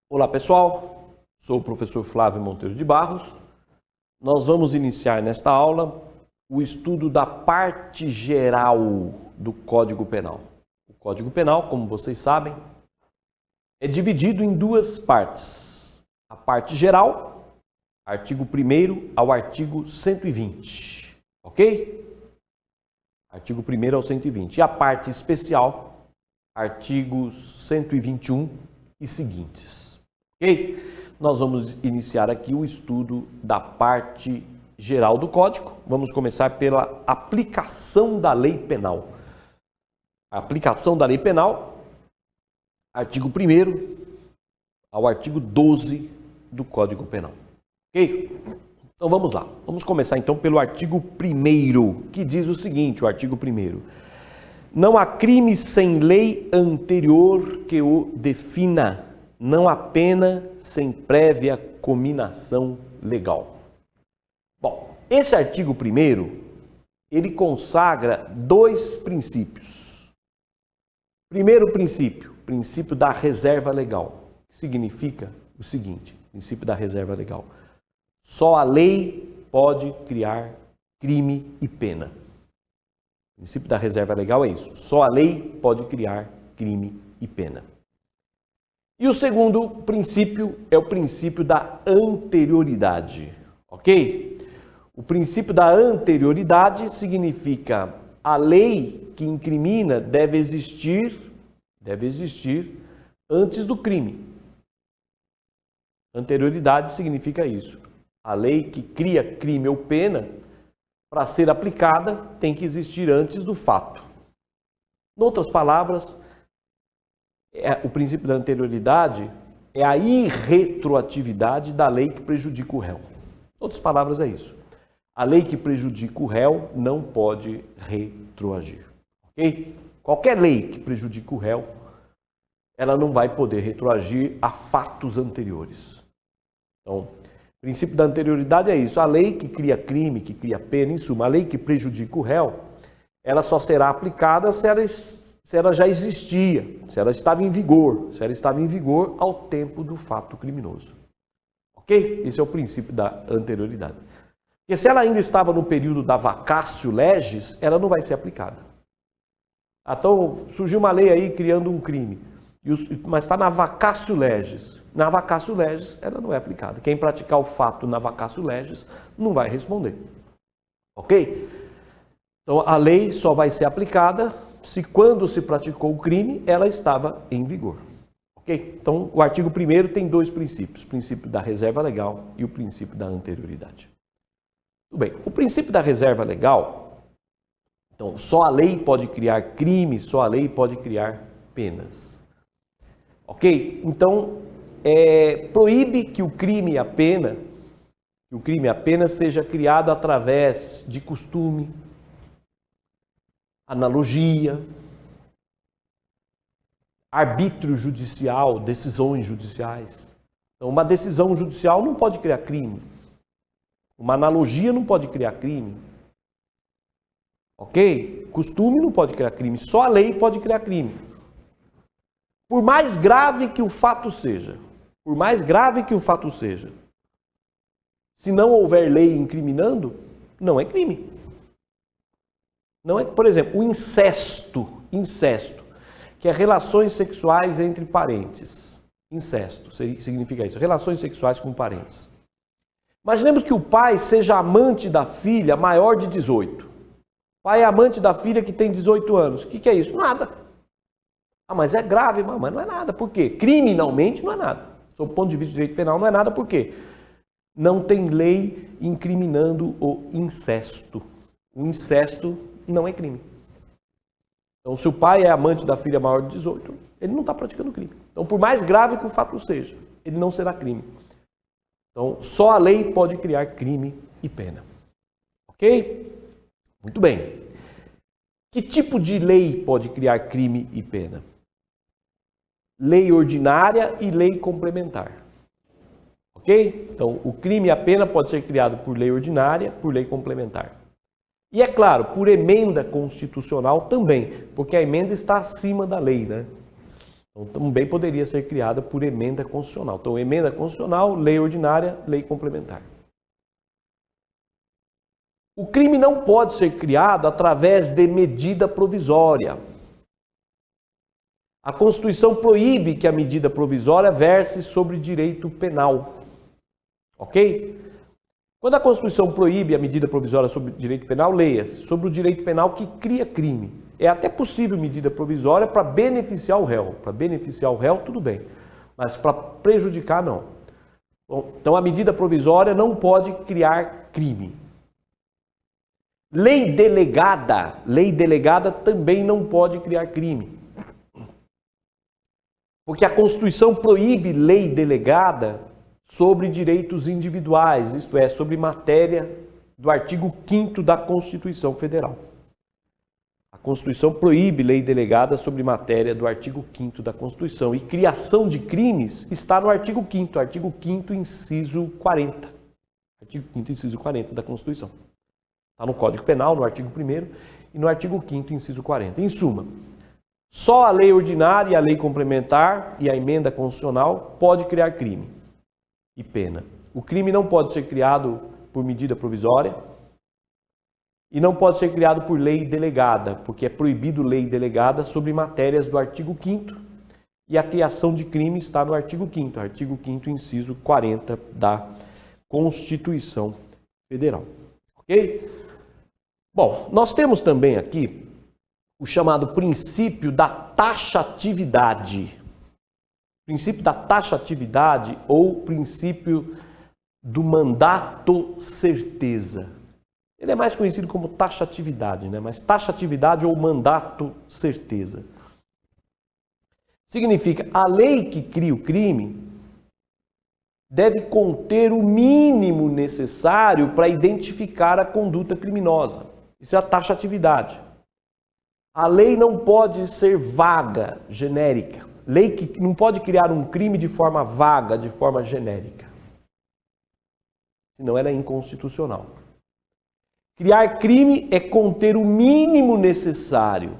Olá pessoal, sou o professor Flávio Monteiro de Barros. Nós vamos iniciar nesta aula o estudo da parte geral do Código Penal. O Código Penal, como vocês sabem, é dividido em duas partes. A parte geral, artigo 1º ao artigo 120, ok? Artigo 1º ao 120. E a parte especial, artigos 121 e seguintes. Ok? Nós vamos iniciar aqui o estudo da parte geral do Código. Vamos começar pela aplicação da lei penal. A aplicação da lei penal, artigo 1º ao artigo 12 do Código Penal. Ok? Então vamos lá. Vamos começar então pelo artigo 1º, que diz o seguinte, o artigo 1º. Não há crime sem lei anterior que o defina. Não há pena sem prévia cominação legal. Bom, esse artigo 1º, ele consagra dois princípios. Primeiro princípio, princípio da reserva legal, que significa o seguinte, princípio da reserva legal. Só a lei pode criar crime e pena. O princípio da reserva legal é isso. Só a lei pode criar crime e pena. E o segundo princípio é o princípio da anterioridade, ok? O princípio da anterioridade significa a lei que incrimina deve existir antes do crime. Anterioridade significa isso. A lei que cria crime ou pena, para ser aplicada, tem que existir antes do fato. Em outras palavras, o princípio da anterioridade é a irretroatividade da lei que prejudica o réu. Em outras palavras, é isso. A lei que prejudica o réu não pode retroagir. Ok? Qualquer lei que prejudica o réu, ela não vai poder retroagir a fatos anteriores. Então, o princípio da anterioridade é isso. A lei que cria crime, que cria pena, em suma, a lei que prejudica o réu, ela só será aplicada se ela já existia, se ela estava em vigor, ao tempo do fato criminoso. Ok? Esse é o princípio da anterioridade. Porque se ela ainda estava no período da vacatio legis, ela não vai ser aplicada. Então, surgiu uma lei aí criando um crime, mas está na vacatio legis. Na vacatio legis, ela não é aplicada. Quem praticar o fato na vacatio legis não vai responder. Ok? Então, a lei só vai ser aplicada se quando se praticou o crime, ela estava em vigor. Ok? Então, o artigo 1º tem dois princípios, o princípio da reserva legal e o princípio da anterioridade. Tudo bem, o princípio da reserva legal, então, só a lei pode criar crime, só a lei pode criar penas. Ok? Então, proíbe que o crime e a pena seja criado através de costume, analogia, arbítrio judicial, decisões judiciais. Então, uma decisão judicial não pode criar crime. Uma analogia não pode criar crime. Ok? Costume não pode criar crime. Só a lei pode criar crime. Por mais grave que o fato seja, se não houver lei incriminando, não é crime. Não é, por exemplo, o incesto, que é relações sexuais entre parentes. Incesto significa isso, relações sexuais com parentes. Imaginemos que o pai seja amante da filha maior de 18. O pai é amante da filha que tem 18 anos. O que é isso? Nada. Ah, mas é grave, mas não é nada. Por quê? Criminalmente não é nada. Sob o ponto de vista do direito penal não é nada. Por quê? Não tem lei incriminando o incesto. O incesto não é crime. Então, se o pai é amante da filha maior de 18, ele não está praticando crime. Então, por mais grave que o fato seja, ele não será crime. Então, só a lei pode criar crime e pena. Ok? Muito bem. Que tipo de lei pode criar crime e pena? Lei ordinária e lei complementar. Ok? Então, o crime e a pena pode ser criado por lei ordinária, por lei complementar. E é claro, por emenda constitucional também, porque a emenda está acima da lei, né? Então, também poderia ser criada por emenda constitucional. Então, emenda constitucional, lei ordinária, lei complementar. O crime não pode ser criado através de medida provisória. A Constituição proíbe que a medida provisória verse sobre direito penal. Ok? Quando a Constituição proíbe a medida provisória sobre direito penal, leia-se sobre o direito penal que cria crime. É até possível medida provisória para beneficiar o réu. Para beneficiar o réu, tudo bem. Mas para prejudicar, não. Bom, então, a medida provisória não pode criar crime. Lei delegada também não pode criar crime. Porque a Constituição proíbe lei delegada sobre direitos individuais, isto é, sobre matéria do artigo 5º da Constituição Federal. A Constituição proíbe lei delegada sobre matéria do artigo 5º da Constituição. E criação de crimes está no artigo 5º, inciso 40. Artigo 5º, inciso 40 da Constituição. Está no Código Penal, no artigo 1º, e no artigo 5º, inciso 40. Em suma, só a lei ordinária e a lei complementar e a emenda constitucional pode criar crime e pena. O crime não pode ser criado por medida provisória e não pode ser criado por lei delegada, porque é proibido lei delegada sobre matérias do artigo 5º e a criação de crime está no artigo 5º, inciso 40 da Constituição Federal. Ok? Bom, nós temos também aqui o chamado princípio da taxatividade. Princípio da taxatividade ou princípio do mandato certeza. Ele é mais conhecido como taxatividade, né? Mas taxatividade ou mandato certeza. Significa, a lei que cria o crime deve conter o mínimo necessário para identificar a conduta criminosa. Isso é a taxatividade. A lei não pode ser vaga, genérica. Lei que não pode criar um crime de forma vaga, de forma genérica. Senão ela é inconstitucional. Criar crime é conter o mínimo necessário.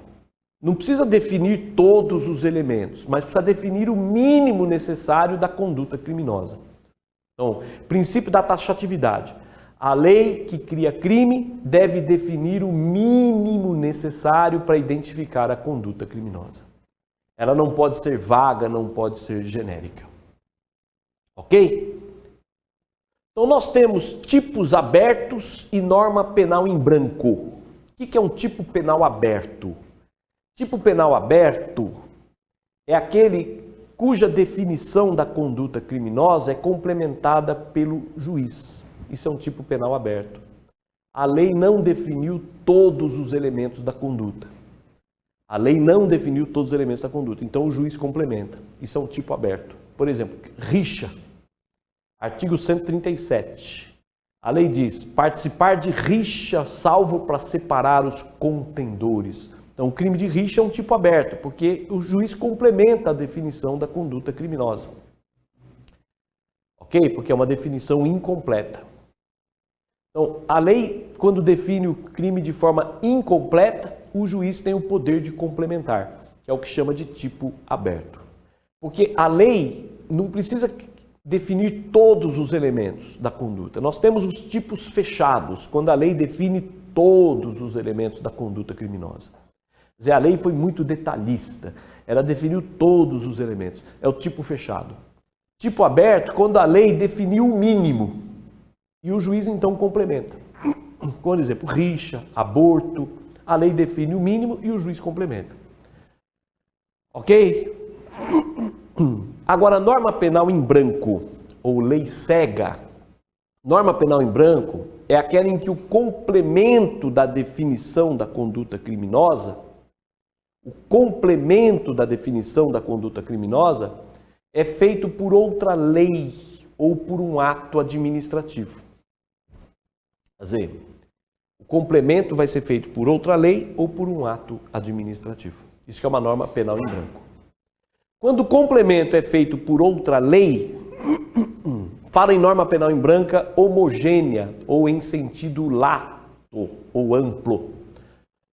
Não precisa definir todos os elementos, mas precisa definir o mínimo necessário da conduta criminosa. Então, princípio da taxatividade. A lei que cria crime deve definir o mínimo necessário para identificar a conduta criminosa. Ela não pode ser vaga, não pode ser genérica. Ok? Então, nós temos tipos abertos e norma penal em branco. O que é um tipo penal aberto? Tipo penal aberto é aquele cuja definição da conduta criminosa é complementada pelo juiz. Isso é um tipo penal aberto. A lei não definiu todos os elementos da conduta. A lei não definiu todos os elementos da conduta, então o juiz complementa. Isso é um tipo aberto. Por exemplo, rixa. Artigo 137. A lei diz: participar de rixa salvo para separar os contendores. Então, o crime de rixa é um tipo aberto, porque o juiz complementa a definição da conduta criminosa. Ok? Porque é uma definição incompleta. Então, a lei, quando define o crime de forma incompleta, o juiz tem o poder de complementar, que é o que chama de tipo aberto. Porque a lei não precisa definir todos os elementos da conduta. Nós temos os tipos fechados, quando a lei define todos os elementos da conduta criminosa. Quer dizer, a lei foi muito detalhista, ela definiu todos os elementos. É o tipo fechado. Tipo aberto, quando a lei definiu o mínimo e o juiz então complementa. Por exemplo, rixa, aborto, a lei define o mínimo e o juiz complementa. Ok? Agora, norma penal em branco, ou lei cega. Norma penal em branco é aquela em que o complemento da definição da conduta criminosa, é feito por outra lei ou por um ato administrativo. Quer dizer, o complemento vai ser feito por outra lei ou por um ato administrativo. Isso que é uma norma penal em branco. Quando o complemento é feito por outra lei, Fala em norma penal em branca homogênea ou em sentido lato ou amplo.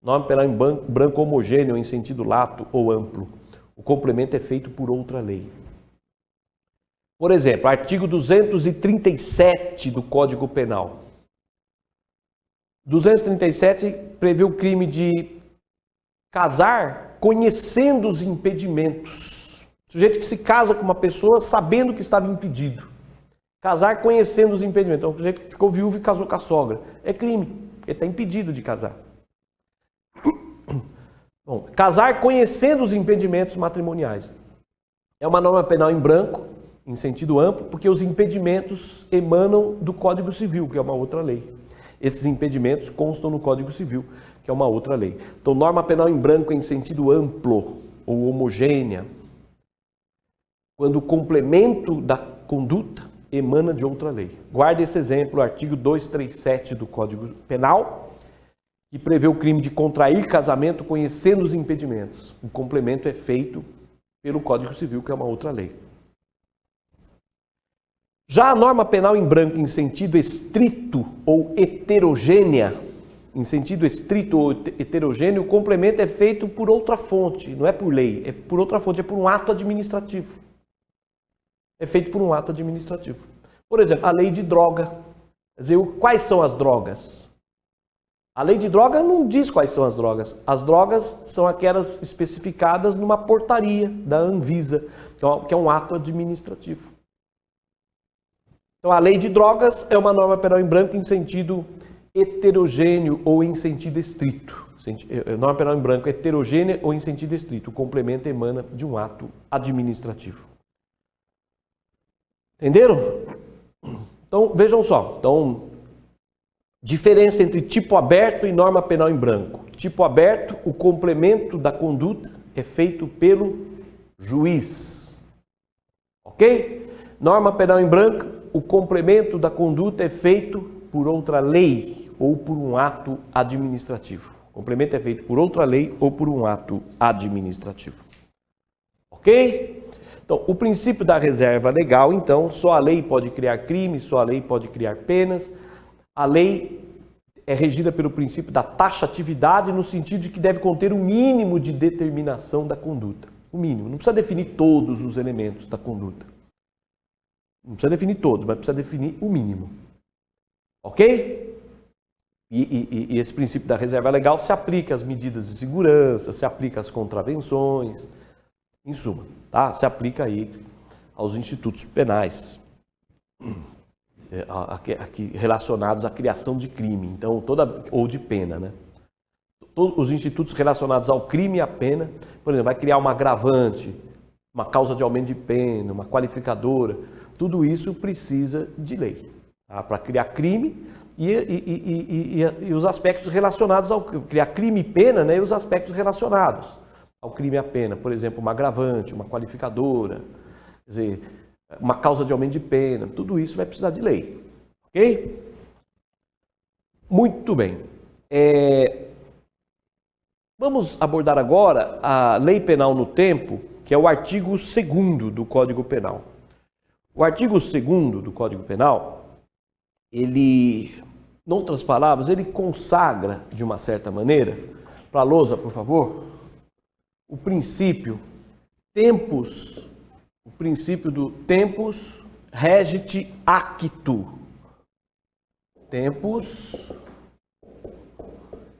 Norma penal em branco homogêneo ou em sentido lato ou amplo. O complemento é feito por outra lei. Por exemplo, artigo 237 do Código Penal. 237 prevê o crime de casar conhecendo os impedimentos. Sujeito que se casa com uma pessoa sabendo que estava impedido. Casar conhecendo os impedimentos. Então, o sujeito que ficou viúvo e casou com a sogra. É crime, ele está impedido de casar. Bom, casar conhecendo os impedimentos matrimoniais. É uma norma penal em branco, em sentido amplo, porque os impedimentos emanam do Código Civil, que é uma outra lei. Esses impedimentos constam no Código Civil, que é uma outra lei. Então, norma penal em branco em sentido amplo ou homogênea, quando o complemento da conduta emana de outra lei. Guarde esse exemplo, o artigo 237 do Código Penal, que prevê o crime de contrair casamento conhecendo os impedimentos. O complemento é feito pelo Código Civil, que é uma outra lei. Já a norma penal em branco em sentido estrito ou heterogênea, em sentido estrito ou heterogêneo, o complemento é feito por outra fonte, não é por lei, é por outra fonte, é por um ato administrativo. É feito por um ato administrativo. Por exemplo, a lei de droga. Quer dizer, quais são as drogas? A lei de droga não diz quais são as drogas. As drogas são aquelas especificadas numa portaria da Anvisa, que é um ato administrativo. Então, a lei de drogas é uma norma penal em branco em sentido heterogêneo ou em sentido estrito. Norma penal em branco heterogênea ou em sentido estrito. O complemento emana de um ato administrativo. Entenderam? Então, vejam só. Então, diferença entre tipo aberto e norma penal em branco. Tipo aberto, o complemento da conduta é feito pelo juiz. Ok? Norma penal em branco, o complemento da conduta é feito por outra lei ou por um ato administrativo. O complemento é feito por outra lei ou por um ato administrativo. Ok? Então, o princípio da reserva legal, então, só a lei pode criar crime, só a lei pode criar penas. A lei é regida pelo princípio da taxatividade no sentido de que deve conter um mínimo de determinação da conduta. O mínimo. Não precisa definir todos os elementos da conduta. Não precisa definir todos, mas precisa definir o mínimo. Ok? E esse princípio da reserva legal se aplica às medidas de segurança, se aplica às contravenções, em suma, tá? Se aplica aí aos institutos penais relacionados à criação de crime, então ou de pena, né? Todos os institutos relacionados ao crime e à pena, por exemplo, vai criar uma agravante, uma causa de aumento de pena, uma qualificadora. Tudo isso precisa de lei, tá? Para criar crime e os aspectos relacionados ao criar crime e pena, né? E os aspectos relacionados ao crime e à pena, por exemplo, uma agravante, uma qualificadora, quer dizer, uma causa de aumento de pena, tudo isso vai precisar de lei, ok? Muito bem. Vamos abordar agora a lei penal no tempo, que é o artigo 2º do Código Penal. O artigo 2º do Código Penal, ele, em outras palavras, ele consagra, de uma certa maneira, para a lousa, por favor, o princípio do tempus regit actu. Tempus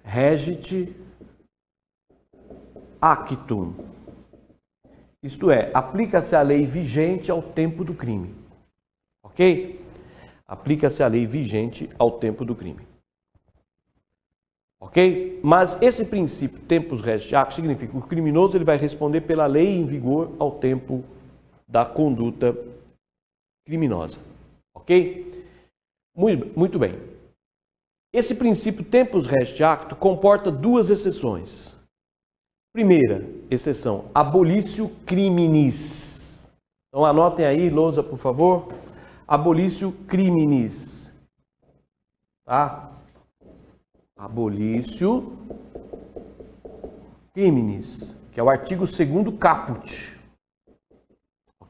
regit actum. Isto é, aplica-se a lei vigente ao tempo do crime. Ok? Aplica-se a lei vigente ao tempo do crime. Ok? Mas esse princípio, tempus regit actum, significa que o criminoso ele vai responder pela lei em vigor ao tempo da conduta criminosa. Ok? Muito bem. Esse princípio tempus regit actum comporta duas exceções. Primeira exceção, abolitio criminis. Então anotem aí, lousa, por favor. Abolitio criminis. Tá? Abolitio criminis, que é o artigo 2º caput.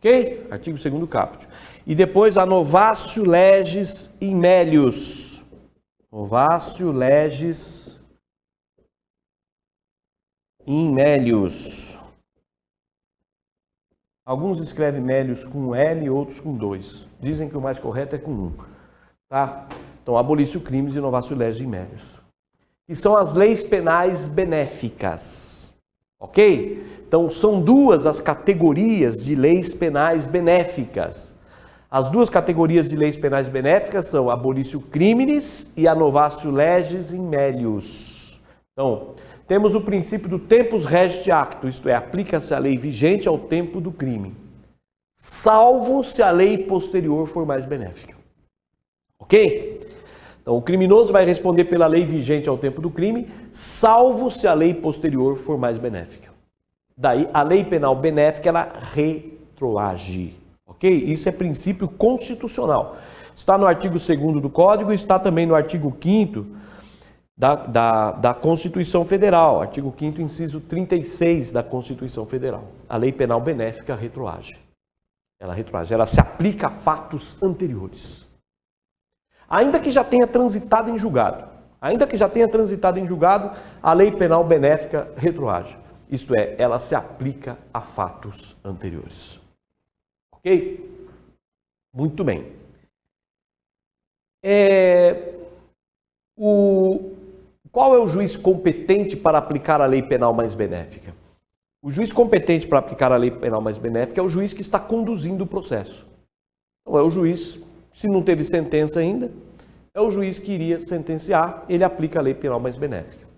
Ok? Artigo 2º caput. E depois a novatio legis in melius. Novatio legis in melius. Alguns escrevem melius com L, outros com 2. Dizem que o mais correto é com 1. Tá? Então, abolício crimes e novatio legis in melius. Que são as leis penais benéficas. Ok? Então, são duas as categorias de leis penais benéficas. As duas categorias de leis penais benéficas são a abolício criminis e a novatio legis in melius. Então, temos o princípio do tempus regit acto, isto é, aplica-se a lei vigente ao tempo do crime, salvo se a lei posterior for mais benéfica. Ok? Então, o criminoso vai responder pela lei vigente ao tempo do crime, salvo se a lei posterior for mais benéfica. Daí, a lei penal benéfica, ela retroage. Ok? Isso é princípio constitucional. Está no artigo 2º do Código e está também no artigo 5º da Constituição Federal. Artigo 5º, inciso 36 da Constituição Federal. A lei penal benéfica retroage. Ela retroage, ela se aplica a fatos anteriores. Ainda que já tenha transitado em julgado. A lei penal benéfica retroage. Isto é, ela se aplica a fatos anteriores. Ok? Muito bem. Qual é o juiz competente para aplicar a lei penal mais benéfica? O juiz competente para aplicar a lei penal mais benéfica é o juiz que está conduzindo o processo. Então, é o juiz, se não teve sentença ainda, é o juiz que iria sentenciar, ele aplica a lei penal mais benéfica.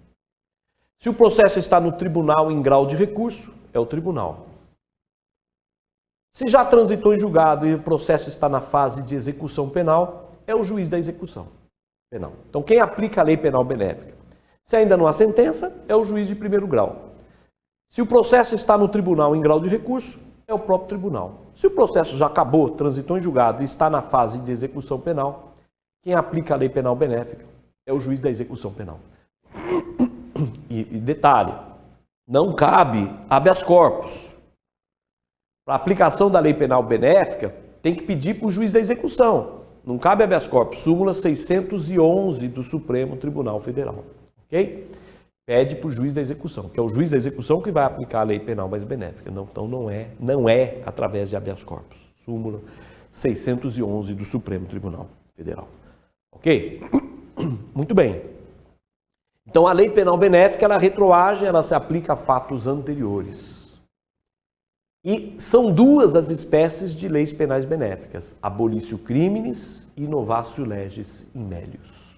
Se o processo está no tribunal em grau de recurso, é o tribunal. Se já transitou em julgado e o processo está na fase de execução penal, é o juiz da execução penal. Então, quem aplica a lei penal benéfica? Se ainda não há sentença, é o juiz de primeiro grau. Se o processo está no tribunal em grau de recurso, é o próprio tribunal. Se o processo já acabou, transitou em julgado e está na fase de execução penal, quem aplica a lei penal benéfica é o juiz da execução penal. E detalhe, não cabe habeas corpus. Para a aplicação da lei penal benéfica, tem que pedir para o juiz da execução. Não cabe habeas corpus. Súmula 611 do Supremo Tribunal Federal. Ok? Pede para o juiz da execução, que é o juiz da execução que vai aplicar a lei penal mais benéfica. Então não é através de habeas corpus. Súmula 611 do Supremo Tribunal Federal. Ok? Muito bem. Então, a lei penal benéfica, ela retroage, ela se aplica a fatos anteriores. E são duas as espécies de leis penais benéficas, abolício criminis e novatio legis in melius.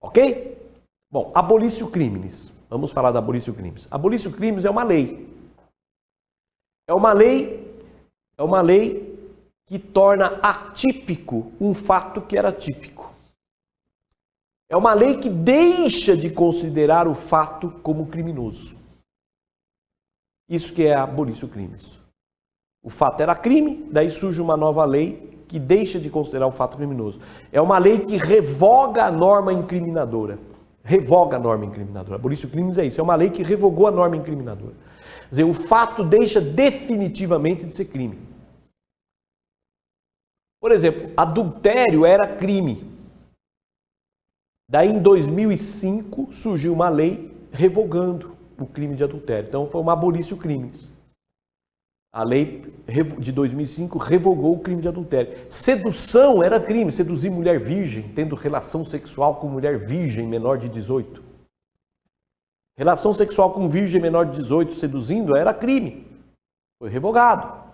Ok? Bom, abolício criminis. Vamos falar da abolício criminis. Abolício criminis é uma lei. É uma lei que torna atípico um fato que era típico. É uma lei que deixa de considerar o fato como criminoso. Isso que é abolício criminis. O fato era crime, daí surge uma nova lei que deixa de considerar o fato criminoso. É uma lei que revoga a norma incriminadora. Revoga a norma incriminadora. Abolício criminis é isso, é uma lei que revogou a norma incriminadora. Quer dizer, o fato deixa definitivamente de ser crime. Por exemplo, adultério era crime. Daí, em 2005, surgiu uma lei revogando o crime de adultério. Então, foi uma abolício crimes. A lei de 2005 revogou o crime de adultério. Sedução era crime, seduzir mulher virgem, tendo relação sexual com mulher virgem menor de 18. Relação sexual com virgem menor de 18 seduzindo era crime. Foi revogado.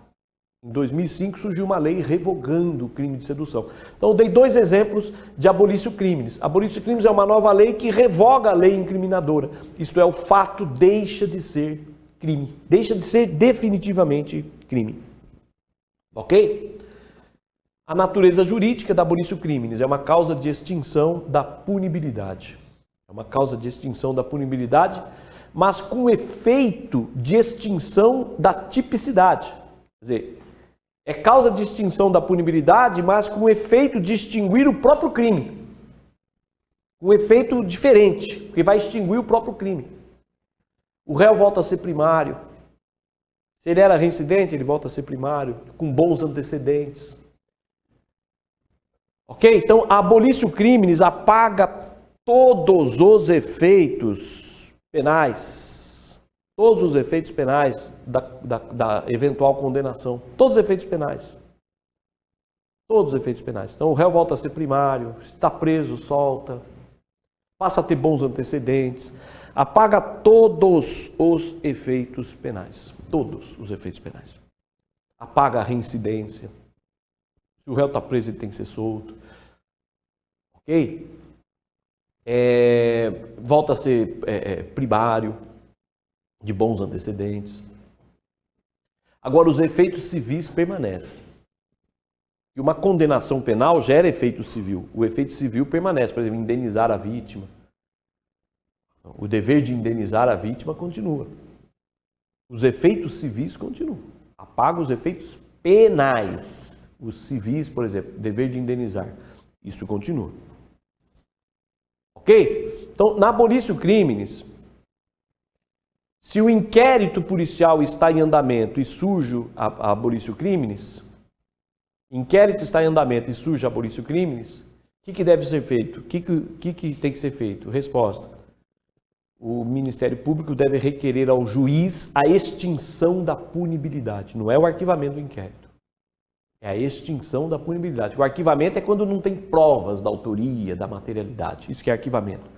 Em 2005 surgiu uma lei revogando o crime de sedução. Então eu dei dois exemplos de abolício crimes. Abolício crimes é uma nova lei que revoga a lei incriminadora. Isto é, o fato deixa de ser crime. Deixa de ser definitivamente crime. Ok? A natureza jurídica da abolício crimes é uma causa de extinção da punibilidade. É uma causa de extinção da punibilidade, mas com efeito de extinção da tipicidade. Quer dizer, é causa de extinção da punibilidade, mas com efeito de extinguir o próprio crime. Um efeito diferente, porque vai extinguir o próprio crime. O réu volta a ser primário. Se ele era reincidente, ele volta a ser primário, com bons antecedentes. Ok? Então, a abolício criminis apaga todos os efeitos penais. Todos os efeitos penais da eventual condenação. Todos os efeitos penais. Todos os efeitos penais. Então, o réu volta a ser primário, está preso, solta, passa a ter bons antecedentes, apaga todos os efeitos penais. Todos os efeitos penais. Apaga a reincidência. Se o réu está preso, ele tem que ser solto. Ok? Volta a ser primário, de bons antecedentes. Agora, os efeitos civis permanecem. E uma condenação penal gera efeito civil. O efeito civil permanece, por exemplo, indenizar a vítima. O dever de indenizar a vítima continua. Os efeitos civis continuam. Apaga os efeitos penais. Os civis, por exemplo, dever de indenizar. Isso continua. Ok? Então, na abolício criminis, se o inquérito policial está em andamento e surge a abolício criminis, inquérito está em andamento e surge a abolício criminis, o que deve ser feito? O que tem que ser feito? Resposta. O Ministério Público deve requerer ao juiz a extinção da punibilidade. Não é o arquivamento do inquérito. É a extinção da punibilidade. O arquivamento é quando não tem provas da autoria, da materialidade. Isso que é arquivamento.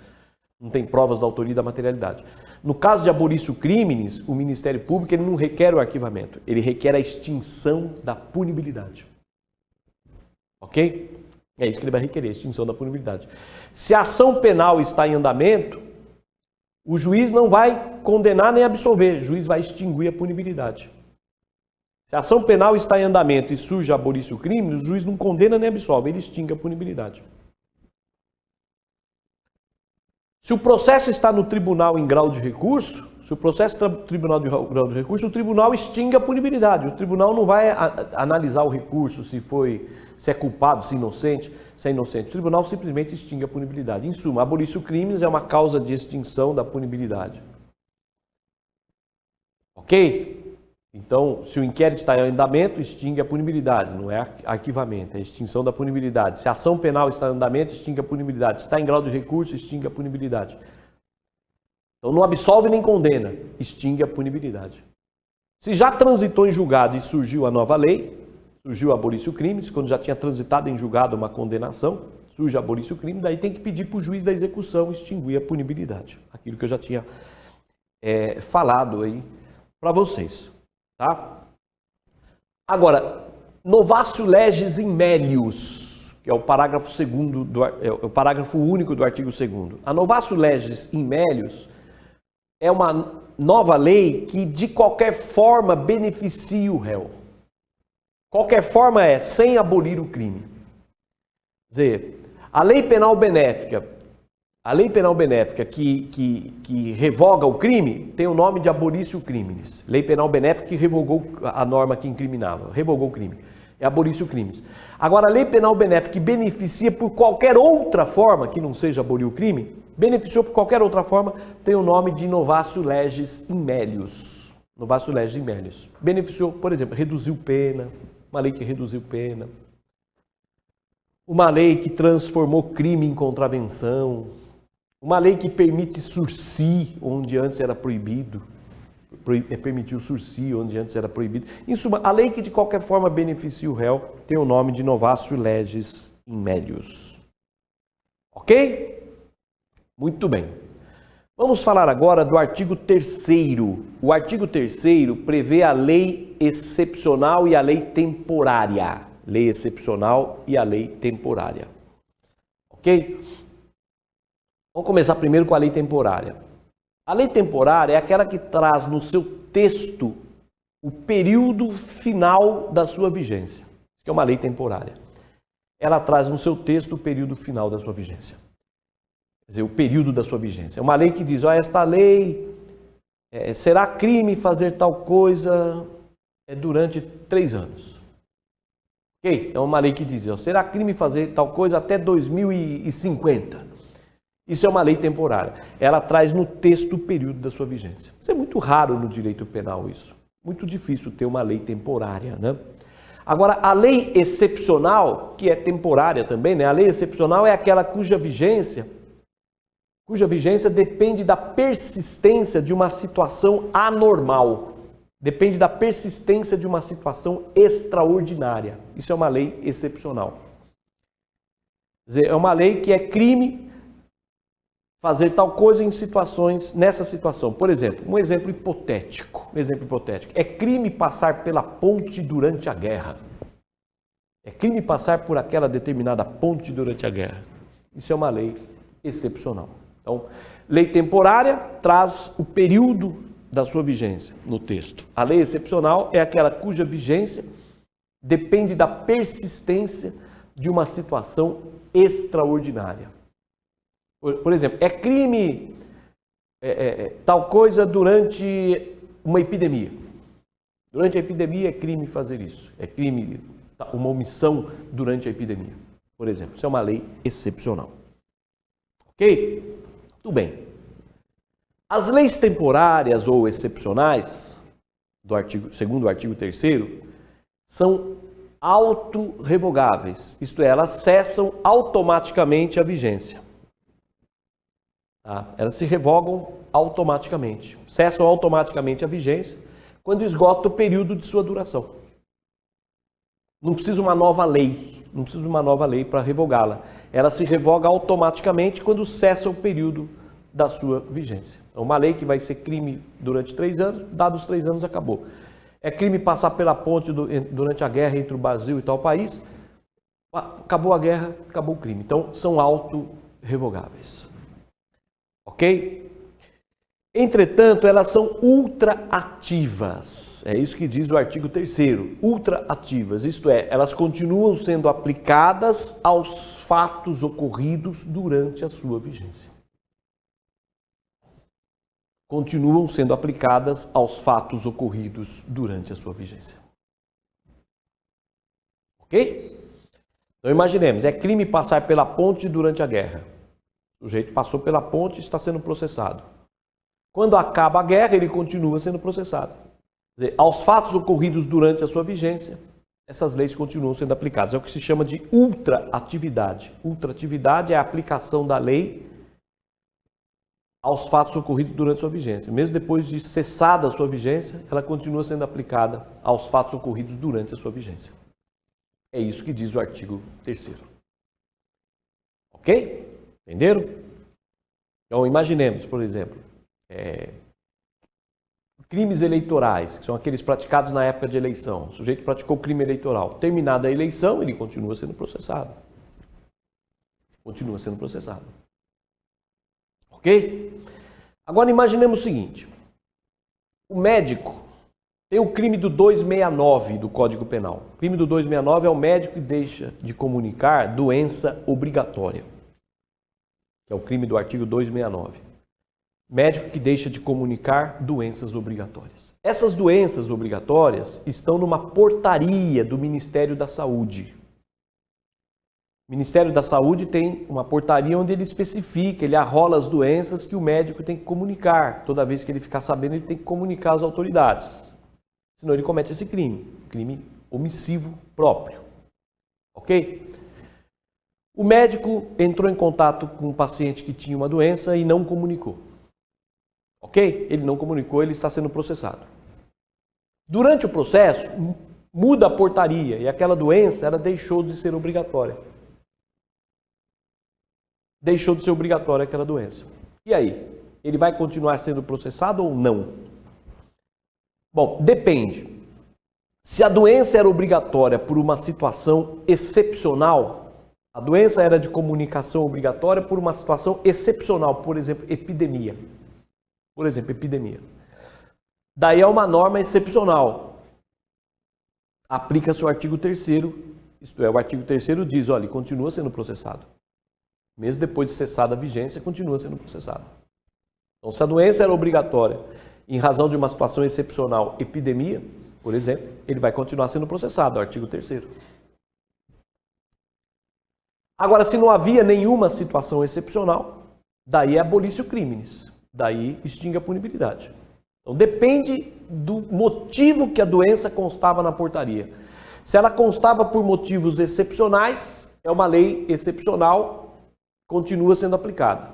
Não tem provas da autoria e da materialidade. No caso de abolício criminis, o Ministério Público ele não requer o arquivamento. Ele requer a extinção da punibilidade. Ok? É isso que ele vai requerer, a extinção da punibilidade. Se a ação penal está em andamento, o juiz não vai condenar nem absolver. O juiz vai extinguir a punibilidade. Se a ação penal está em andamento e surge a abolício criminis, o juiz não condena nem absolve, ele extingue a punibilidade. Se o processo está no tribunal em grau de recurso, se o processo está no tribunal de grau de recurso, o tribunal extingue a punibilidade. O tribunal não vai analisar o recurso, se é culpado, se é inocente. O tribunal simplesmente extingue a punibilidade. Em suma, abolício criminis é uma causa de extinção da punibilidade. Ok? Então, se o inquérito está em andamento, extingue a punibilidade, não é arquivamento, é extinção da punibilidade. Se a ação penal está em andamento, extingue a punibilidade. Se está em grau de recurso, extingue a punibilidade. Então, não absolve nem condena, extingue a punibilidade. Se já transitou em julgado e surgiu a nova lei, surgiu a abolício criminis, quando já tinha transitado em julgado uma condenação, surge a abolício criminis, daí tem que pedir para o juiz da execução extinguir a punibilidade. Aquilo que eu já tinha falado aí para vocês. Tá? Agora, novatio legis in melius, que é o parágrafo o parágrafo único do artigo 2º. A novatio legis in melius é uma nova lei que de qualquer forma beneficia o réu. Qualquer forma é sem abolir o crime. Quer dizer, a lei penal benéfica que revoga o crime tem o nome de abolício criminis. Lei penal benéfica que revogou a norma que incriminava, revogou o crime. É abolício criminis. Agora, a lei penal benéfica que beneficia por qualquer outra forma, que não seja abolir o crime, beneficiou por qualquer outra forma, tem o nome de novatio legis in melius. Novatio legis in melius. Beneficiou, por exemplo, reduziu pena, uma lei que reduziu pena. Uma lei que transformou crime em contravenção. Uma lei que permite sursi, onde antes era proibido. Permitiu sursi, onde antes era proibido. Em suma, a lei que de qualquer forma beneficia o réu tem o nome de novatio legis in melius. Ok? Muito bem. Vamos falar agora do artigo 3º. O artigo 3º prevê a lei excepcional e a lei temporária. Lei excepcional e a lei temporária. Ok? Vamos começar primeiro com a lei temporária. A lei temporária é aquela que traz no seu texto o período final da sua vigência. Que é uma lei temporária. Ela traz no seu texto o período final da sua vigência. Quer dizer, o período da sua vigência. É uma lei que diz, esta lei será crime fazer tal coisa durante 3 anos. Ok? É uma lei que diz, será crime fazer tal coisa até 2050. Isso é uma lei temporária. Ela traz no texto o período da sua vigência. Isso é muito raro no direito penal, isso. Muito difícil ter uma lei temporária, né? Agora, a lei excepcional, que é temporária também, né? A lei excepcional é aquela cuja vigência depende da persistência de uma situação anormal. Depende da persistência de uma situação extraordinária. Isso é uma lei excepcional. Quer dizer, é uma lei que é crime fazer tal coisa em situações, nessa situação. Por exemplo, um exemplo hipotético. É crime passar pela ponte durante a guerra. É crime passar por aquela determinada ponte durante a guerra. Isso é uma lei excepcional. Então, lei temporária traz o período da sua vigência no texto. A lei excepcional é aquela cuja vigência depende da persistência de uma situação extraordinária. Por exemplo, é crime tal coisa durante uma epidemia. Durante a epidemia é crime fazer isso. É crime uma omissão durante a epidemia, por exemplo. Isso é uma lei excepcional. Ok? Tudo bem. As leis temporárias ou excepcionais, segundo o artigo 3º, são autorrevogáveis, isto é, elas cessam automaticamente a vigência. Tá? Elas se revogam automaticamente, cessam automaticamente a vigência quando esgota o período de sua duração. Não precisa uma nova lei para revogá-la. Ela se revoga automaticamente quando cessa o período da sua vigência. Então, uma lei que vai ser crime durante 3 anos, dados 3 anos, acabou. É crime passar pela ponte durante a guerra entre o Brasil e tal país, acabou a guerra, acabou o crime. Então, são autorrevogáveis. Ok? Entretanto, elas são ultraativas. É isso que diz o artigo 3º. Ultraativas, isto é, elas continuam sendo aplicadas aos fatos ocorridos durante a sua vigência. Continuam sendo aplicadas aos fatos ocorridos durante a sua vigência. Ok? Então imaginemos, é crime passar pela ponte durante a guerra. O sujeito passou pela ponte e está sendo processado. Quando acaba a guerra, ele continua sendo processado. Quer dizer, aos fatos ocorridos durante a sua vigência, essas leis continuam sendo aplicadas. É o que se chama de ultraatividade. Ultraatividade é a aplicação da lei aos fatos ocorridos durante sua vigência. Mesmo depois de cessada a sua vigência, ela continua sendo aplicada aos fatos ocorridos durante a sua vigência. É isso que diz o artigo 3º. Ok? Entenderam? Então, imaginemos, por exemplo, crimes eleitorais, que são aqueles praticados na época de eleição. O sujeito praticou crime eleitoral. Terminada a eleição, ele continua sendo processado. Continua sendo processado. Ok? Agora imaginemos o seguinte. O médico tem o crime do 269 do Código Penal. O crime do 269 é o médico que deixa de comunicar doença obrigatória. Que é o crime do artigo 269. Médico que deixa de comunicar doenças obrigatórias. Essas doenças obrigatórias estão numa portaria do Ministério da Saúde. O Ministério da Saúde tem uma portaria onde ele especifica, ele arrola as doenças que o médico tem que comunicar. Toda vez que ele ficar sabendo, ele tem que comunicar às autoridades. Senão ele comete esse crime omissivo próprio. Ok? O médico entrou em contato com um paciente que tinha uma doença e não comunicou. Ok? Ele não comunicou, ele está sendo processado. Durante o processo, muda a portaria e aquela doença ela deixou de ser obrigatória. Deixou de ser obrigatória aquela doença. E aí? Ele vai continuar sendo processado ou não? Bom, depende. Se a doença era obrigatória por uma situação excepcional, a doença era de comunicação obrigatória por uma situação excepcional, por exemplo, epidemia. Daí é uma norma excepcional. Aplica-se o artigo 3º, isto é, o artigo 3º diz, olha, ele continua sendo processado. Mesmo depois de cessada a vigência, continua sendo processado. Então, se a doença era obrigatória em razão de uma situação excepcional, epidemia, por exemplo, ele vai continuar sendo processado, artigo 3º. Agora, se não havia nenhuma situação excepcional, daí é abolício criminis. Daí extingue a punibilidade. Então depende do motivo que a doença constava na portaria. Se ela constava por motivos excepcionais, é uma lei excepcional, continua sendo aplicada.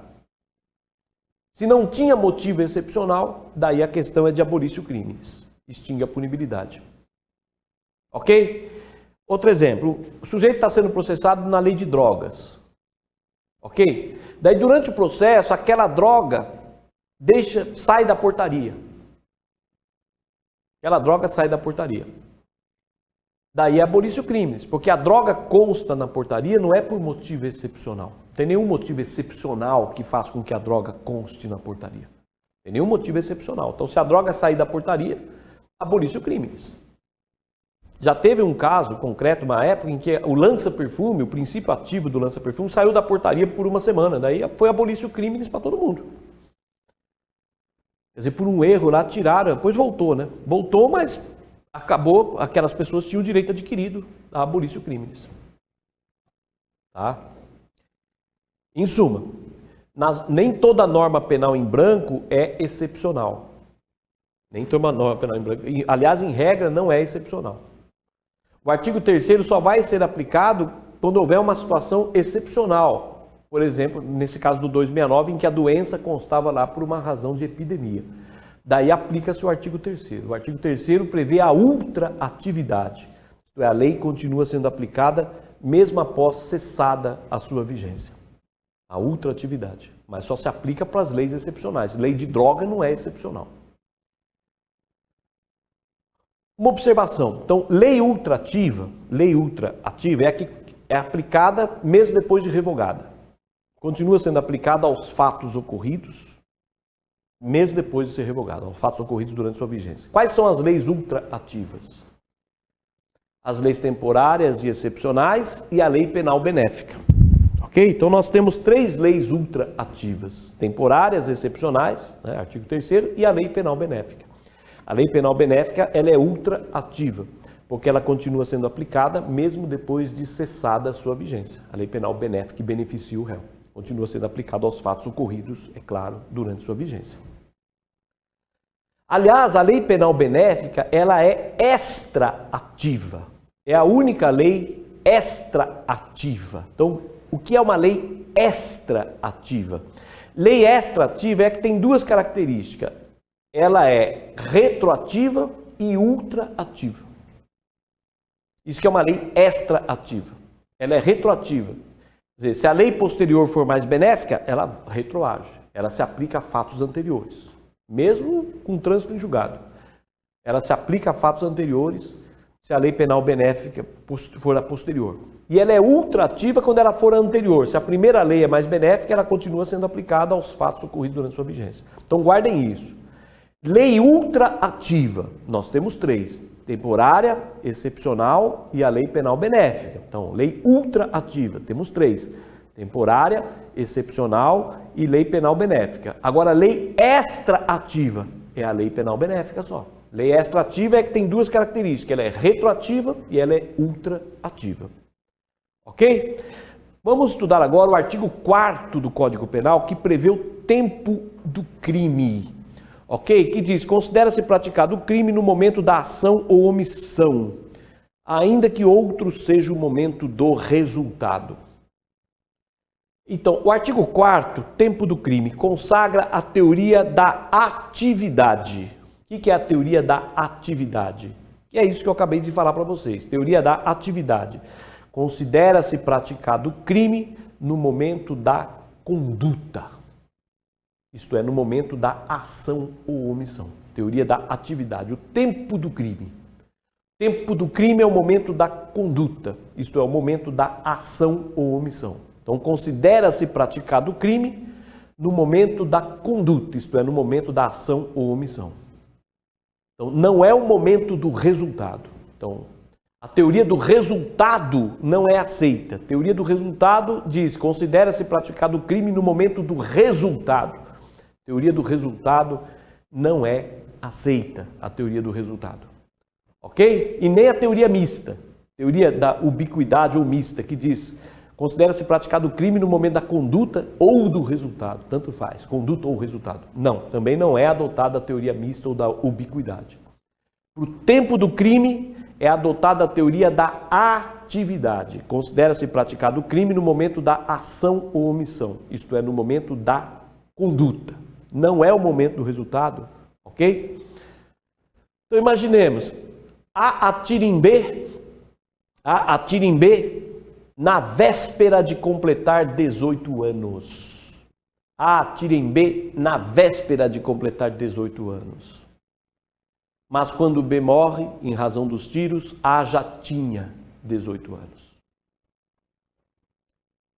Se não tinha motivo excepcional, daí a questão é de abolício crimes, extingue a punibilidade. Ok? Outro exemplo, o sujeito está sendo processado na lei de drogas. Ok? Daí durante o processo, aquela droga sai da portaria. Aquela droga sai da portaria. Daí é abolício crimes, porque a droga consta na portaria não é por motivo excepcional. Não tem nenhum motivo excepcional que faça com que a droga conste na portaria. Não tem nenhum motivo excepcional. Então, se a droga sair da portaria, abolício crimes. Já teve um caso concreto, uma época em que o lança-perfume, o princípio ativo do lança-perfume, saiu da portaria por uma semana. Daí foi abolício crimes para todo mundo. Quer dizer, por um erro lá, tiraram, depois voltou, né? Voltou, mas acabou, aquelas pessoas tinham o direito adquirido a abolício crimes. Tá? Em suma, nem toda norma penal em branco é excepcional. Nem toda norma penal em branco, aliás, em regra, não é excepcional. O artigo 3º só vai ser aplicado quando houver uma situação excepcional. Por exemplo, nesse caso do 269, em que a doença constava lá por uma razão de epidemia. Daí aplica-se o artigo 3º. O artigo 3º prevê a ultraatividade. Isto é, a lei continua sendo aplicada mesmo após cessada a sua vigência. A ultraatividade. Mas só se aplica para as leis excepcionais. Lei de droga não é excepcional. Uma observação. Então, lei ultraativa é a que é aplicada mesmo depois de revogada. Continua sendo aplicada aos fatos ocorridos, mesmo depois de ser revogada, aos fatos ocorridos durante sua vigência. Quais são as leis ultraativas? As leis temporárias e excepcionais e a lei penal benéfica. Ok? Então nós temos 3 leis ultraativas, temporárias, excepcionais, né, artigo 3º, e a lei penal benéfica. A lei penal benéfica, ela é ultraativa, porque ela continua sendo aplicada mesmo depois de cessada a sua vigência. A lei penal benéfica que beneficia o réu continua sendo aplicada aos fatos ocorridos, é claro, durante sua vigência. Aliás, a lei penal benéfica, ela é extraativa. É a única lei extraativa. Então, o que é uma lei extraativa? Lei extraativa é que tem 2 características. Ela é retroativa e ultraativa. Isso que é uma lei extraativa. Ela é retroativa. Quer dizer, se a lei posterior for mais benéfica, ela retroage. Ela se aplica a fatos anteriores. Mesmo com trânsito em julgado. Ela se aplica a fatos anteriores se a lei penal benéfica for a posterior. E ela é ultraativa quando ela for a anterior. Se a primeira lei é mais benéfica, ela continua sendo aplicada aos fatos ocorridos durante sua vigência. Então guardem isso. Lei ultraativa, nós temos 3. Temporária, excepcional e a lei penal benéfica. Então, lei ultraativa, temos 3. Temporária, excepcional e lei penal benéfica. Agora, lei extraativa é a lei penal benéfica só. Lei extraativa é que tem 2 características. Ela é retroativa e ela é ultraativa. Ok? Vamos estudar agora o artigo 4º do Código Penal, que prevê o tempo do crime. Ok? Que diz, considera-se praticado o crime no momento da ação ou omissão, ainda que outro seja o momento do resultado. Então, o artigo 4º, tempo do crime, consagra a teoria da atividade. O que é a teoria da atividade? E é isso que eu acabei de falar para vocês. Teoria da atividade. Considera-se praticado o crime no momento da conduta. Isto é, no momento da ação ou omissão. Teoria da atividade. O tempo do crime. O tempo do crime é o momento da conduta. Isto é, o momento da ação ou omissão. Então, considera-se praticado o crime no momento da conduta. Isto é, no momento da ação ou omissão. Então, não é o momento do resultado. Então, a teoria do resultado não é aceita. A teoria do resultado diz, considera-se praticado o crime no momento do resultado. A teoria do resultado não é aceita, a teoria do resultado. Ok? E nem a teoria mista, teoria da ubiquidade ou mista, que diz, Considera-se praticado o crime no momento da conduta ou do resultado. Tanto faz, conduta ou resultado. Não, também não é adotada a teoria mista ou da ubiquidade. Para o tempo do crime, é adotada a teoria da atividade. Considera-se praticado o crime no momento da ação ou omissão. Isto é, no momento da conduta. Não é o momento do resultado, ok? Então imaginemos, a atira em B na véspera de completar 18 anos. A atira em B na véspera de completar 18 anos. Mas quando B morre, em razão dos tiros, A já tinha 18 anos.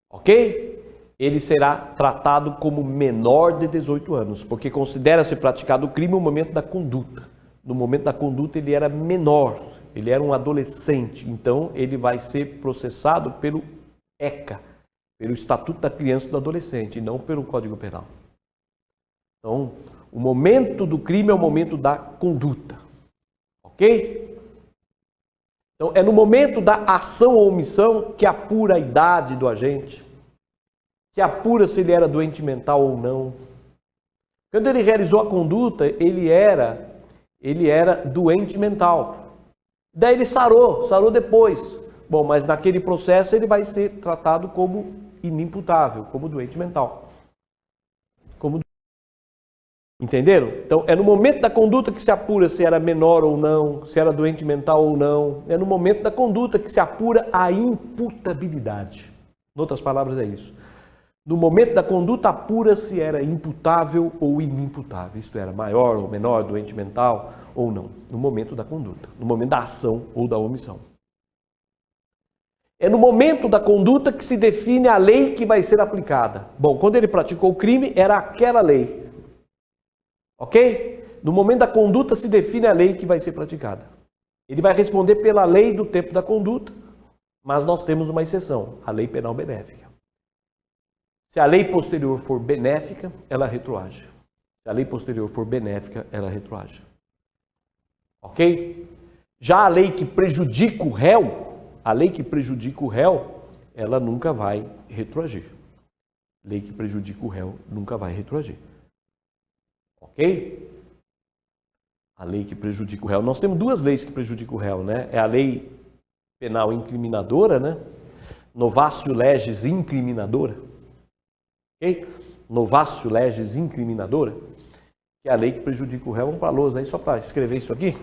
Ok? Ele será tratado como menor de 18 anos, porque considera-se praticado o crime no momento da conduta. No momento da conduta ele era menor, ele era um adolescente, então ele vai ser processado pelo ECA, pelo Estatuto da Criança e do Adolescente, e não pelo Código Penal. Então, o momento do crime é o momento da conduta, ok? Então, é no momento da ação ou omissão que apura a idade do agente, que apura se ele era doente mental ou não. Quando ele realizou a conduta, ele era doente mental. Daí ele sarou depois. Bom, mas naquele processo ele vai ser tratado como inimputável, como doente mental. Entenderam? Então, é no momento da conduta que se apura se era menor ou não, se era doente mental ou não. É no momento da conduta que se apura a imputabilidade. Em outras palavras, é isso. No momento da conduta, apura se era imputável ou inimputável. Isto era maior ou menor, doente mental ou não. No momento da conduta, no momento da ação ou da omissão. É no momento da conduta que se define a lei que vai ser aplicada. Bom, quando ele praticou o crime, era aquela lei. Ok? No momento da conduta se define a lei que vai ser praticada. Ele vai responder pela lei do tempo da conduta, mas nós temos uma exceção, a lei penal benéfica. Se a lei posterior for benéfica, ela retroage. Se a lei posterior for benéfica, ela retroage. Ok? Já a lei que prejudica o réu, ela nunca vai retroagir. Lei que prejudica o réu nunca vai retroagir. Ok? A lei que prejudica o réu. Nós temos duas leis que prejudicam o réu, né? É a lei penal incriminadora, né? Novatio legis incriminadora. Ok? Novatio legis incriminadora, que é a lei que prejudica o réu. Vamos para a lousa aí, só para escrever isso aqui.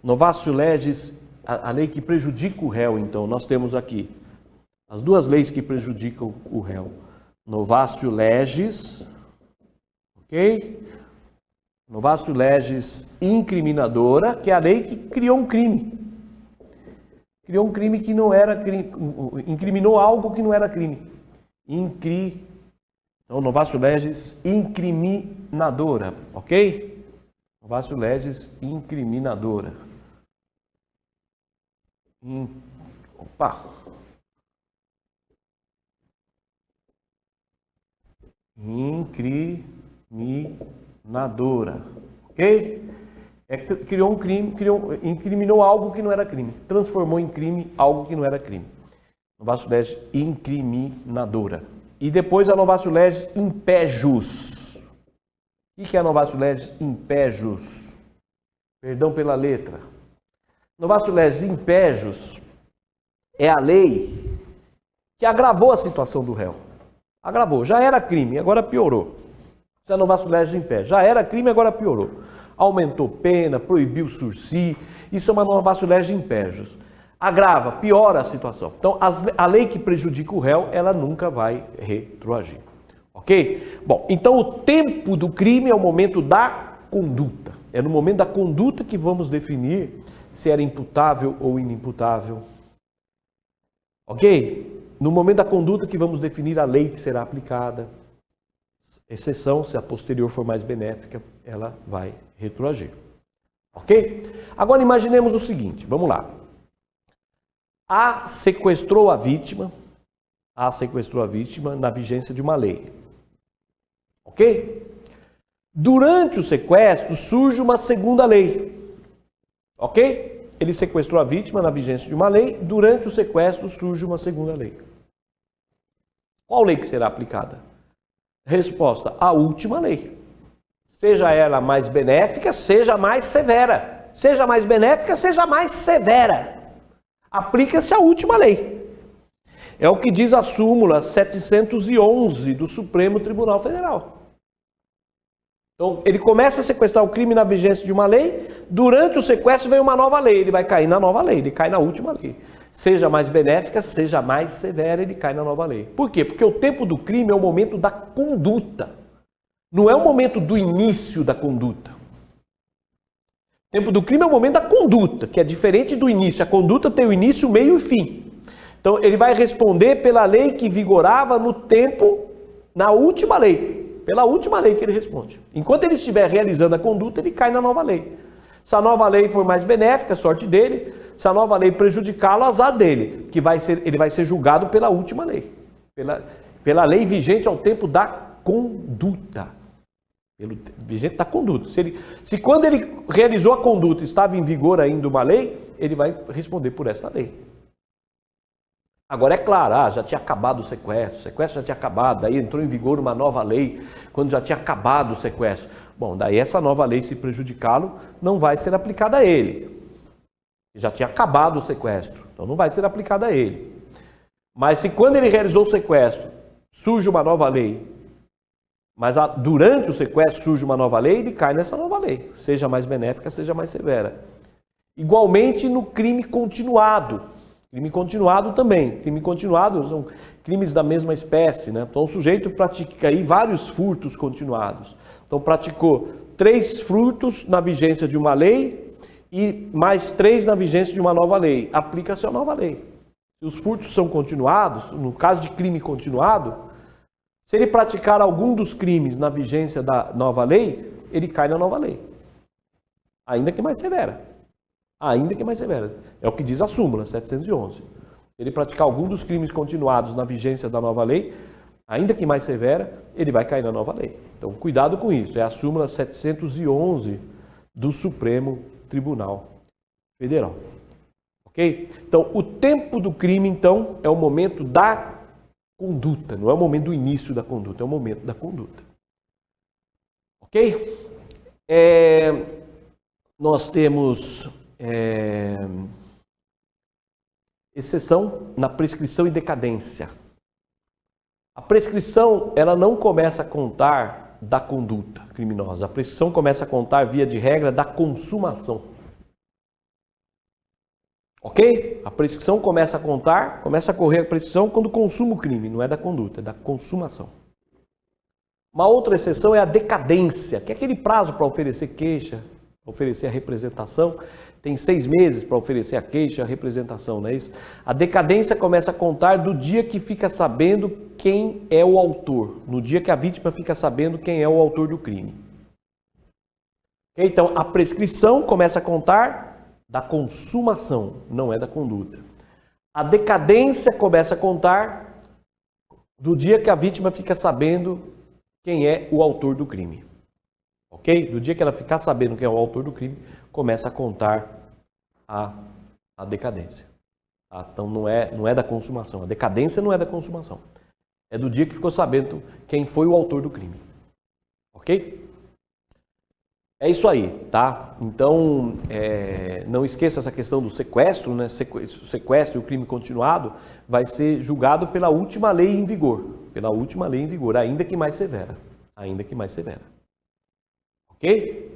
Novatio legis, a lei que prejudica o réu, então, nós temos aqui as duas leis que prejudicam o réu. Novatio legis, ok? Novatio legis incriminadora, que é a lei que criou um crime. Criou um crime que não era crime, incriminou algo que não era crime. Então, Novatio legis incriminadora, ok? Novatio legis incriminadora. Incriminadora, ok? Criou um crime, incriminou algo que não era crime. Transformou em crime algo que não era crime. Novatio legis incriminadora. E depois a Novatio legis impejus. O que é a Novatio legis impejus? Perdão pela letra. Novatio legis impejus é a lei que agravou a situação do réu. Agravou. Já era crime, agora piorou. Isso é Novatio legis impejus. Já era crime, agora piorou. Aumentou pena, proibiu sursi. Isso é uma Novatio legis impejus. Agrava, piora a situação. Então, a lei que prejudica o réu, ela nunca vai retroagir. Ok? Bom, então o tempo do crime é o momento da conduta. É no momento da conduta que vamos definir se era imputável ou inimputável. Ok? No momento da conduta que vamos definir a lei que será aplicada. Exceção, se a posterior for mais benéfica, ela vai retroagir. Ok? Agora imaginemos o seguinte, vamos lá. A sequestrou a vítima na vigência de uma lei. Ok? Durante o sequestro surge uma segunda lei. Ok? Ele sequestrou a vítima na vigência de uma lei, durante o sequestro surge uma segunda lei. Qual lei que será aplicada? Resposta, a última lei. Seja ela mais benéfica, seja mais severa. Seja mais benéfica, seja mais severa. Aplica-se a última lei. É o que diz a súmula 711 do Supremo Tribunal Federal. Então, ele começa a sequestrar o crime na vigência de uma lei, durante o sequestro vem uma nova lei, ele vai cair na nova lei, ele cai na última lei. Seja mais benéfica, seja mais severa, ele cai na nova lei. Por quê? Porque o tempo do crime é o momento da conduta, não é o momento do início da conduta. O tempo do crime é o momento da conduta, que é diferente do início. A conduta tem o início, o meio e o fim. Então, ele vai responder pela lei que vigorava no tempo, na última lei. Pela última lei que ele responde. Enquanto ele estiver realizando a conduta, ele cai na nova lei. Se a nova lei for mais benéfica, sorte dele. Se a nova lei prejudicá-lo, azar dele. Ele vai ser julgado pela última lei. Pela lei vigente ao tempo da conduta. Vigente da conduta. Se quando ele realizou a conduta estava em vigor ainda uma lei, ele vai responder por essa lei. Agora é claro, já tinha acabado o sequestro já tinha acabado, daí entrou em vigor uma nova lei, quando já tinha acabado o sequestro. Bom, daí essa nova lei, se prejudicá-lo, não vai ser aplicada a ele. Já tinha acabado o sequestro, então não vai ser aplicada a ele. Mas se quando ele realizou o sequestro, surge uma nova lei, mas durante o sequestro surge uma nova lei, ele cai nessa nova lei, seja mais benéfica, seja mais severa. Igualmente no crime continuado. Crime continuado também. Crime continuado são crimes da mesma espécie, né? Então o sujeito pratica aí vários furtos continuados. Então praticou 3 furtos na vigência de uma lei e mais 3 na vigência de uma nova lei. Aplica-se a nova lei. Se os furtos são continuados, no caso de crime continuado, se ele praticar algum dos crimes na vigência da nova lei, ele cai na nova lei. Ainda que mais severa. Ainda que mais severa. É o que diz a súmula 711. Se ele praticar algum dos crimes continuados na vigência da nova lei, ainda que mais severa, ele vai cair na nova lei. Então, cuidado com isso. É a súmula 711 do Supremo Tribunal Federal. Ok? Então, o tempo do crime, então, é o momento da conduta. Não é o momento do início da conduta, é o momento da conduta. Ok? Nós temos... exceção na prescrição e decadência. A prescrição, ela não começa a contar da conduta criminosa. A prescrição começa a contar, via de regra, da consumação. Ok? A prescrição começa a correr a prescrição quando consuma o crime, não é da conduta, é da consumação. Uma outra exceção é a decadência, que é aquele prazo para oferecer queixa, oferecer a representação. Tem 6 meses para oferecer a queixa, a representação, não é isso? A decadência começa a contar do dia que fica sabendo quem é o autor, no dia que a vítima fica sabendo quem é o autor do crime. Então, a prescrição começa a contar da consumação, não é da conduta. A decadência começa a contar do dia que a vítima fica sabendo quem é o autor do crime. Ok? Do dia que ela ficar sabendo quem é o autor do crime, começa a contar a decadência. Tá? Então não é da consumação. A decadência não é da consumação. É do dia que ficou sabendo quem foi o autor do crime. Ok? É isso aí, tá? Então, não esqueça essa questão do sequestro, né? O sequestro e o crime continuado vai ser julgado pela última lei em vigor. Pela última lei em vigor, ainda que mais severa. Ainda que mais severa. Ok?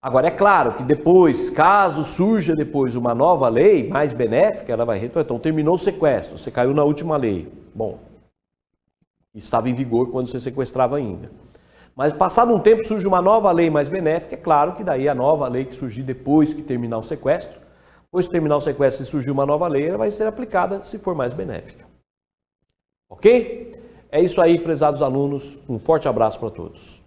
Agora, é claro que depois, caso surja depois uma nova lei mais benéfica, ela vai retornar. Então, terminou o sequestro, você caiu na última lei. Bom, estava em vigor quando você sequestrava ainda. Mas passado um tempo surge uma nova lei mais benéfica, é claro que daí a nova lei que surgir depois que terminar o sequestro, depois de terminar o sequestro e surgir uma nova lei, ela vai ser aplicada se for mais benéfica. Ok? É isso aí, prezados alunos. Um forte abraço para todos.